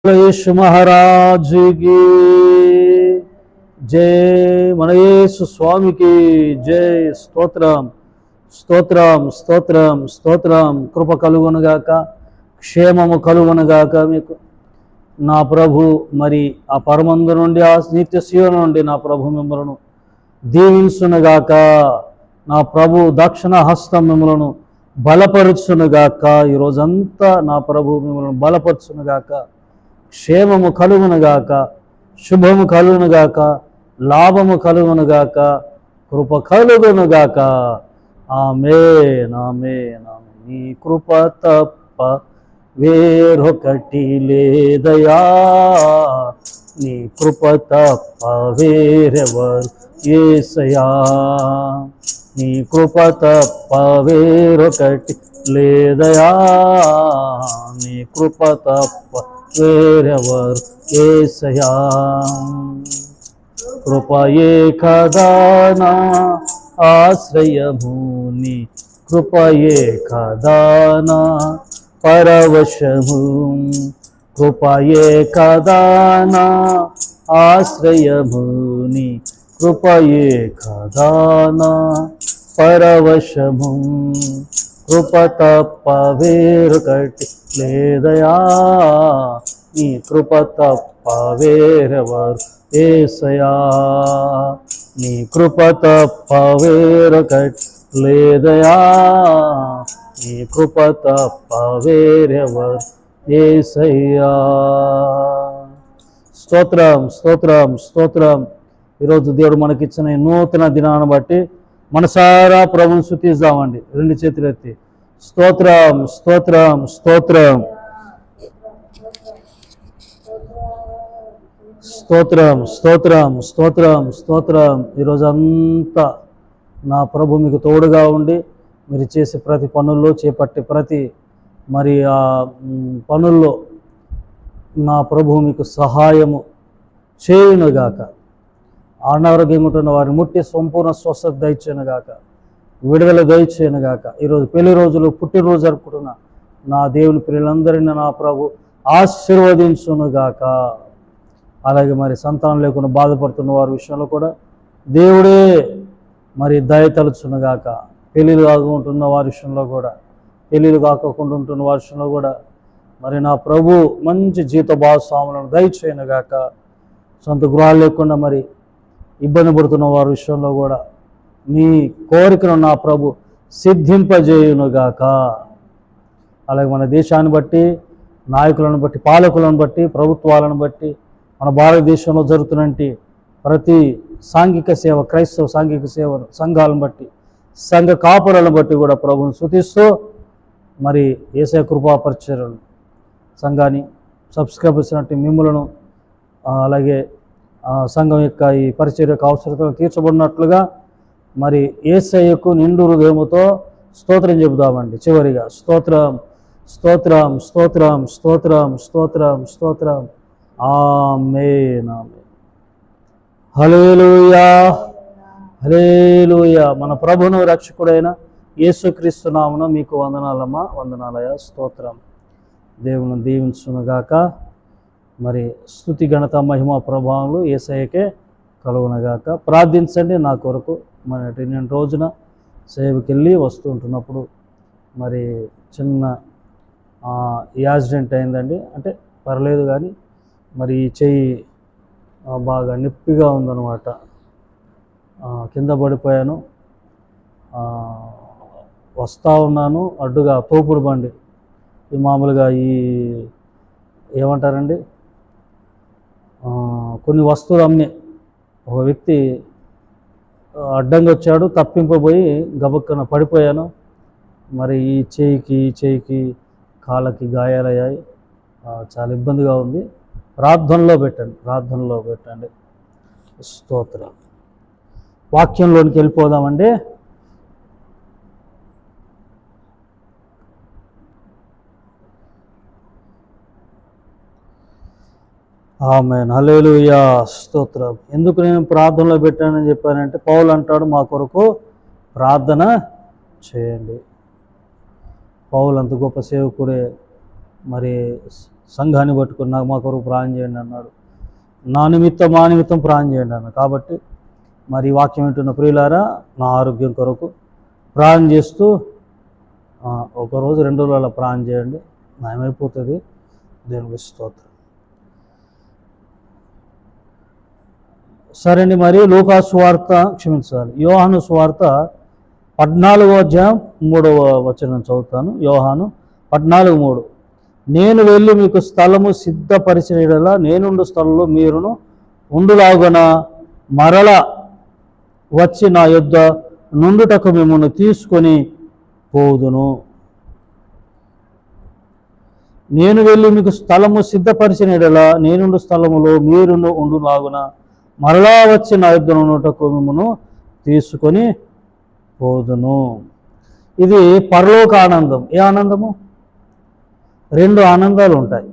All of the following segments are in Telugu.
యేసు మహారాజుకి జై, మన యేసు స్వామికి జై. స్తోత్రం స్తోత్రం స్తోత్రం స్తోత్రం. కృప కలుగునుగాక, క్షేమము కలుగునుగాక మీకు. నా ప్రభు మరి ఆ పరమందు నుండి, ఆ నిత్య సీయోను నుండి నా ప్రభు మిమ్మలను దీవించునుగాక. నా ప్రభు దక్షిణ హస్తం మిమ్మలను బలపరుచునుగాక. ఈరోజంతా నా ప్రభు మిమ్మల్ని బలపరుచునుగాక. క్షేమము కలుగునుగాక, శుభము కలుగునుగాక, లాభము కలుగునుగాక, కృప కలుగునుగాక. ఆమేన్ ఆమేన్ ఆమేన్. నీ కృప తప్ప వేరొకటి లేదయా, నీ కృప తప్ప వేరెవరు యేసయ్యా, నీ కృప తప్ప వేరొకటి లేదయా, నీ కృప తప్ప వేరెవరు యేసయ్యా. కృపయే కదా నా ఆశ్రయము, నీ కృపయే కదా నా పరవశము, కృపయే కదా నా ఆశ్రయము, నీ కృపయే కదా నా పరవశము, కృప తప్ప వేరొకటి లేదయా, నీ కృప తప్ప వేరెవరు యేసయ్యా, నీ కృప తప్ప వేరొకటి లేదయా, నీ కృప తప్ప వేరెవరు యేసయ్యా. స్తోత్రం స్తోత్రం స్తోత్రం. ఈరోజు దేవుడు మనకిచ్చిన ఈ నూతన దినాన్ని బట్టి మనసారా ప్రభుని స్తుతిద్దామండి. రెండు చేతులు ఎత్తి స్తోత్రం స్తోత్రం స్తోత్రం స్తోత్రం స్తోత్రం స్తోత్రం స్తోత్రం. ఈరోజంతా నా ప్రభు మీకు తోడుగా ఉండి, మీరు చేసే ప్రతి పనుల్లో, చేపట్టే ప్రతి మరి ఆ పనుల్లో నా ప్రభు మీకు సహాయము చేయునుగాక. అనారోగ్యంగా ఉంటున్న వారిని ముట్టి సంపూర్ణ స్వస్థత దయచేయనుగాక, విడుదల దయచేయనుగాక. ఈరోజు పెళ్లి రోజులు, పుట్టినరోజు జరుపుకుంటున్న నా దేవుని పిల్లలందరినీ నా ప్రభు ఆశీర్వదించునుగాక. అలాగే మరి సంతానం లేకుండా బాధపడుతున్న వారి విషయంలో కూడా దేవుడే మరి దయతలుచునుగాక. పెళ్ళిళ్ళు కాకుంటున్న వారి విషయంలో కూడా, పెళ్ళిళ్ళు కాకుండా ఉంటున్న వారి విషయంలో కూడా మరి నా ప్రభు మంచి జీవిత భాగస్వాములను దయచేయనుగాక. సొంత గృహాలు లేకుండా మరి ఇబ్బంది పడుతున్న వారి విషయంలో కూడా మీ కోరికను నా ప్రభు సిద్ధింపజేయునుగాక. అలాగే మన దేశాన్ని బట్టి, నాయకులను బట్టి, పాలకులను బట్టి, ప్రభుత్వాలను బట్టి, మన భారతదేశంలో జరుగుతున్నటువంటి ప్రతి సాంఘిక సేవ, క్రైస్తవ సాంఘిక సేవ సంఘాలను బట్టి, సంఘ కాపురాలను బట్టి కూడా ప్రభువును స్తుతిస్తూ మరి యేసయ్య కృపా పరిచర్యలు సంఘాన్ని సబ్స్క్రైబ్ చేసినట్టు మిమ్ములను, అలాగే సంఘం యొక్క ఈ పరిచర్య యొక్క అవసరతలు తీర్చబడినట్లుగా మరి యేసయ్యకు నిండు హృదయముతో స్తోత్రం చెబుదామండి. చివరిగా స్తోత్రం స్తోత్రం స్తోత్రం స్తోత్రం స్తోత్రం స్తోత్రం. ఆమేన్ ఆమేన్. హల్లెలూయా హల్లెలూయా. మన ప్రభువును రక్షకుడైన యేసుక్రీస్తు నామమున మీకు వందనాలమ్మా, వందనాలయ. స్తోత్రం. దేవుని దీవించునుగాక. మరి స్తుతి, ఘనత, మహిమ, ప్రభావాలు యేసయ్యకే కలుగునుగాక. ప్రార్థించండి నా కొరకు. మరి నేను రోజున సేవకి వెళ్ళి వస్తూ ఉంటున్నప్పుడు మరి చిన్న యాక్సిడెంట్ అయిందండి. అంటే పర్లేదు, కానీ మరి ఈ చెయ్యి బాగా నొప్పిగా ఉందన్నమాట. కింద పడిపోయాను. వస్తూ ఉన్నాను అడ్డుగా తోపుడు బండి, ఈ మామూలుగా ఈ ఏమంటారండి, కొన్ని వస్తువులు అమ్మే ఒక వ్యక్తి అడ్డంగా వచ్చాడు, తప్పింపబోయి గబక్కన పడిపోయాను. మరి ఈ చేయికి కాళ్ళకి గాయాలయ్యాయి. చాలా ఇబ్బందిగా ఉంది. ప్రార్థనలో పెట్టండి. స్తోత్రం. వాక్యంలోనికి వెళ్ళిపోదామండి. ఆమేన్ హల్లెలూయా. స్తోత్రం. ఎందుకు నేను ప్రార్థనలో పెట్టానని చెప్పానంటే, పౌలు అంటాడు మా కొరకు ప్రార్థన చేయండి. పౌలు అంత గొప్ప సేవకుడే. మరి సంఘాన్ని పట్టుకుని నాకు మా కొరకు ప్రార్థన చేయండి అన్నాడు. నా నిమిత్తం మా నిమిత్తం ప్రార్థన చేయండి అన్నాడు. కాబట్టి మరి వాక్యం వింటున్న ప్రియులారా, నా ఆరోగ్యం కొరకు ప్రార్థన చేస్తూ ఒకరోజు 2 రోజుల ప్రార్థన చేయండి, నయమైపోతుంది. దేవునికి స్తోత్రం. సరే అండి, మరి లూకా సువార్త యోహాను సువార్త 14వ అధ్యాయం 3వ వచనం చదువుతాను. యోహాను 14:3. నేను వెళ్ళి మీకు స్థలము సిద్ధపరిచిన యెడల నేనుండు స్థలంలో మీరును ఉండులాగున మరల వచ్చి నా యొద్ద నుండుటకు మిమ్మల్ని తీసుకొని పోదును. నేను వెళ్ళి మీకు స్థలము సిద్ధపరిచిన యెడల నేనుండు స్థలములో మీరును ఉండులాగున మరలా వచ్చి నా యొద్ద నుండుటకు మిమ్మల్ని తీసుకొని పోదును. ఇది పరలోక ఆనందం. ఏ ఆనందము? 2 ఆనందాలు ఉంటాయి.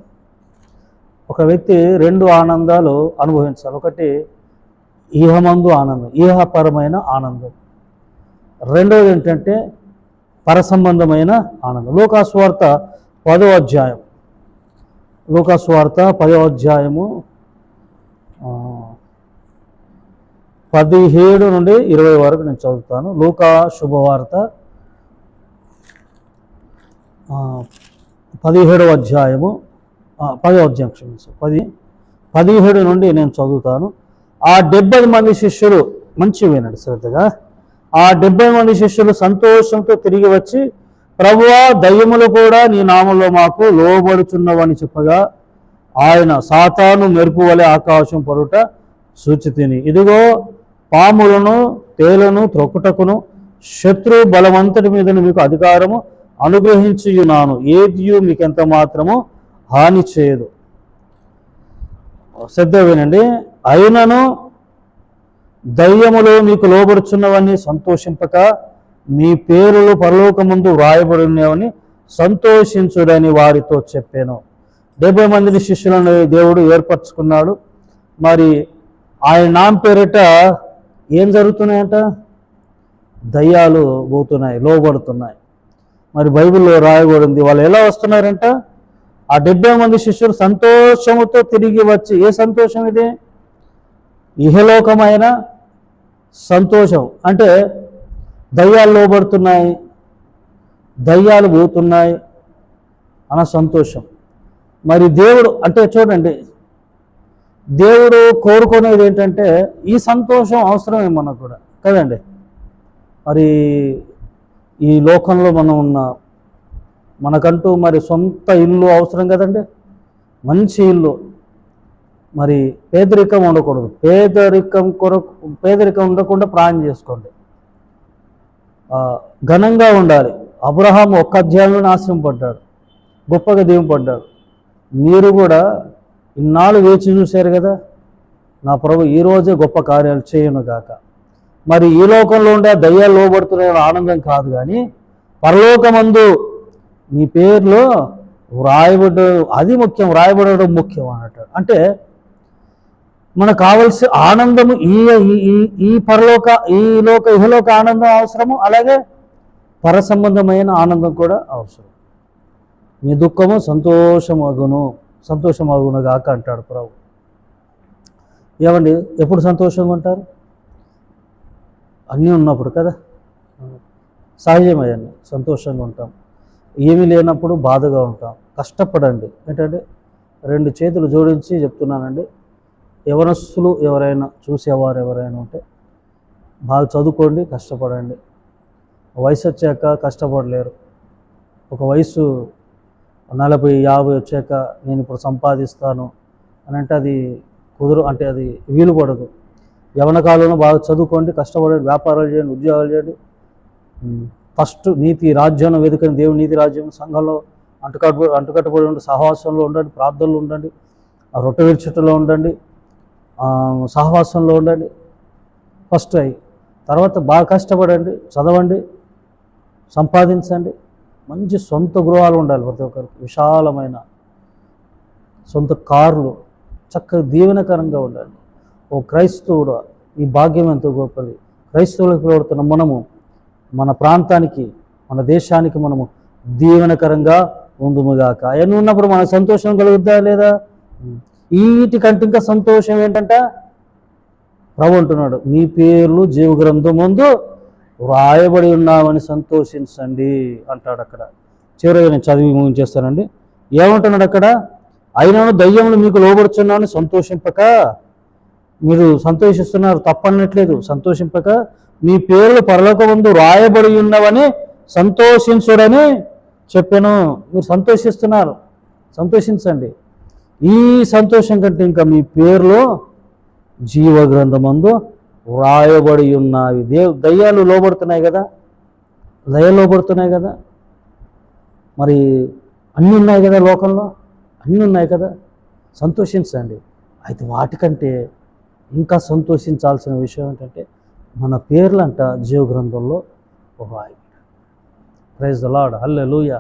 ఒక వ్యక్తి 2 ఆనందాలు అనుభవించాలి. ఒకటి ఈహమందు ఆనందం, ఈహపరమైన ఆనందం. రెండవది ఏంటంటే పరసంబంధమైన ఆనందం. లూకా సువార్త 10వ అధ్యాయం, లూకా సువార్త 10వ అధ్యాయము 17 నుండి 20 వరకు నేను చదువుతాను. లూకా శుభవార్త 17వ అధ్యాయము 10వ అధ్యాయం 17 నుండి నేను చదువుతాను. ఆ 70 మంది శిష్యులు, మంచి వినండి శ్రద్ధగా, ఆ 70 మంది శిష్యులు సంతోషంతో తిరిగి వచ్చి, ప్రభువా, దయ్యములు కూడా నీ నామంలో మాకు లోబడుచున్నవని చెప్పగా ఆయన, సాతాను మెరుపు వలె ఆకాశం పరుట సూచితిని. ఇదిగో పాములను తేలను త్రొక్కుటకును శత్రు బలమంతటి మీద మీకు అధికారము అనుగ్రహించున్నాను, ఏదియు మీకెంత మాత్రము హాని చేయదు. శ్రద్ధ వినండి. అయినను దయ్యములు మీకు లోబడుచున్నవని సంతోషింపక మీ పేరులు పరలోకముందు వ్రాయబడినవని సంతోషించుడని వారితో చెప్పాను. 70 మంది శిష్యులను దేవుడు ఏర్పరచుకున్నాడు. మరి ఆయన నామ పేరిట ఏం జరుగుతున్నాయంట? దయ్యాలు పోతున్నాయి, లోబడుతున్నాయి. మరి బైబిల్లో రాయబడింది. వాళ్ళు ఎలా వస్తున్నారంట? ఆ 70 మంది శిష్యులు సంతోషముతో తిరిగి వచ్చి, ఏ సంతోషం ఇది? ఇహలోకమైన సంతోషం. అంటే దయ్యాలు లోబడుతున్నాయి, దయ్యాలు పోతున్నాయి అన్న సంతోషం. మరి దేవుడు అంటే చూడండి, దేవుడు కోరుకునేది ఏంటంటే ఈ సంతోషం అవసరమే మనకు కూడా కదండి. మరి ఈ లోకంలో మనం ఉన్న మనకంటూ మరి సొంత ఇల్లు అవసరం కదండి, మంచి ఇల్లు. మరి పేదరికం ఉండకూడదు. పేదరికం ఉండకుండా ప్రాణం చేసుకోండి. ఘనంగా ఉండాలి. అబ్రహాము 1 అధ్యాయంలో ఆశ్రమపడ్డాడు, గొప్పగా దీవెనపడ్డాడు. మీరు కూడా ఇన్నాళ్ళు వేచి చూశారు కదా, నా ప్రభు ఈరోజే గొప్ప కార్యాలు చేయను గాక. మరి ఈ లోకంలో ఉండే దయ్యాలు లోబడుతున్న ఆనందం కాదు, కానీ పరలోకమందు మీ పేరులో అది ముఖ్యం, వ్రాయబడడం ముఖ్యం అన్నట్టు. అంటే మనకు కావలసిన ఆనందము ఇహలోక ఆనందం అవసరము, అలాగే పరసంబంధమైన ఆనందం కూడా అవసరం. మీ దుఃఖము సంతోషమగును గాక అంటాడు ప్రభు. ఏమండి, ఎప్పుడు సంతోషంగా ఉంటారు? అన్నీ ఉన్నప్పుడు కదా, సహజమయ్యండి, సంతోషంగా ఉంటాం. ఏమీ లేనప్పుడు బాధగా ఉంటాం. కష్టపడండి. ఏంటంటే 2 చేతులు జోడించి చెప్తున్నానండి, యవనస్తులు ఎవరైనా చూసేవారు ఎవరైనా ఉంటే బాగా చదువుకోండి, కష్టపడండి. వయసు వచ్చాక కష్టపడలేరు. ఒక వయసు 40-50 వచ్చాక నేను ఇప్పుడు సంపాదిస్తాను అని అంటే అది అంటే అది వీలు పడదు. యవన కాలంలో బాగా చదువుకోండి, కష్టపడండి, వ్యాపారాలు చేయండి, ఉద్యోగాలు చేయండి. ఫస్ట్ నీతి రాజ్యాన్ని వెతుకని దేవుని నీతి రాజ్యం సంఘంలో అంటుకట్టుబడి ఉండి సహవాసంలో ఉండండి, ప్రార్థనలో ఉండండి, రొట్టె విరుచుటలో ఉండండి, సహవాసంలో ఉండండి. ఫస్ట్ తర్వాత బాగా కష్టపడండి, చదవండి, సంపాదించండి. మంచి సొంత గృహాలు ఉండాలి ప్రతి ఒక్కరికి, విశాలమైన సొంత కార్లు, చక్కగా దీవెనకరంగా ఉండాలి. ఓ క్రైస్తవుడు, ఈ భాగ్యం ఎంతో గొప్పది. క్రైస్తవులకు పిలువడుతున్న మనము మన ప్రాంతానికి, మన దేశానికి మనము దీవెనకరంగా ఉందుముగాక. అవన్నీ ఉన్నప్పుడు మనకు సంతోషం కలుగుద్దా లేదా? వీటికంటే ఇంకా సంతోషం ఏంటంట, ప్రభు అంటున్నాడు, మీ పేర్లు జీవ గ్రంథం ముందు వ్రాయబడి ఉన్నామని సంతోషించండి అంటాడు అక్కడ. చివరిగా నేను చదివి ముగించేస్తానండి. ఏమంటున్నాడు అక్కడ? అయినను దయ్యములు మీకు లోబడుచున్నామని సంతోషింపక, మీరు సంతోషిస్తున్నారు తప్పనట్లేదు, సంతోషింపక మీ పేర్లు పరలోకమందు వ్రాయబడి ఉన్నవని సంతోషించుడని చెప్పాను. మీరు సంతోషిస్తున్నారు, సంతోషించండి. ఈ సంతోషం కంటే ఇంకా మీ పేర్లు జీవ గ్రంథమందు వ్రాయబడి ఉన్నవి. దయ్యాలు లోబడుతున్నాయి కదా, దయ్యాలు లోబడుతున్నాయి కదా, మరి అన్నీ ఉన్నాయి కదా, లోకంలో అన్నీ ఉన్నాయి కదా, సంతోషించండి. అయితే వాటికంటే ఇంకా సంతోషించాల్సిన విషయం ఏంటంటే మన పేర్లంట జీవ గ్రంథంలో వ్రాయబడి. ప్రైజ్ ద లార్డ్, హల్లెలూయా.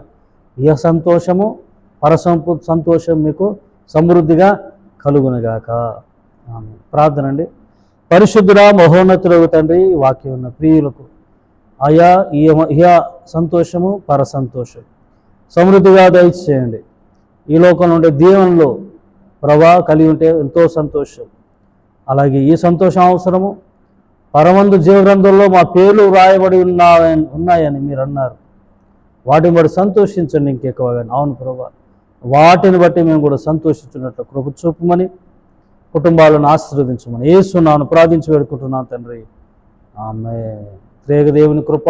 ఈ సంతోషము సంతోషం మీకు సమృద్ధిగా కలుగునుగాక. ప్రార్థన అండి. పరిశుద్ధుడా మహోన్నతుడగు తండ్రి, వాక్యం ఉన్న ప్రియులకు ఆయా ఈ సంతోషము సంతోషం సమృద్ధిగా దయచేయండి. ఈ లోకంలో ఉండే దీవెనలో ప్రభా కలిగి ఉంటే ఎంతో సంతోషం. అలాగే ఈ సంతోషం అవసరము. పరమందు జీవగ్రంథంలో మా పేర్లు వ్రాయబడి ఉన్నాయని మీరు అన్నారు. వాటిని బట్టి సంతోషించండి ఇంకెక్కువగా. అవును ప్రభా, వాటిని బట్టి మేము కూడా సంతోషించున్నట్లు కృప చూపమని, కుటుంబాలను ఆశీర్వదించమని యేసునామమున ప్రార్థించి వేడుకుంటున్నాను తండ్రి. ఆమేన్. త్రియేక దేవుని కృప,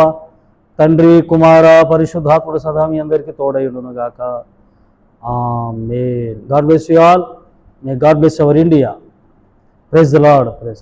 తండ్రి కుమార పరిశుద్ధాత్ముడు సదా మీ అందరికీ తోడైయుండును గాక. ఆమేన్. God bless you all. May God bless our India. Praise the Lord. Praise.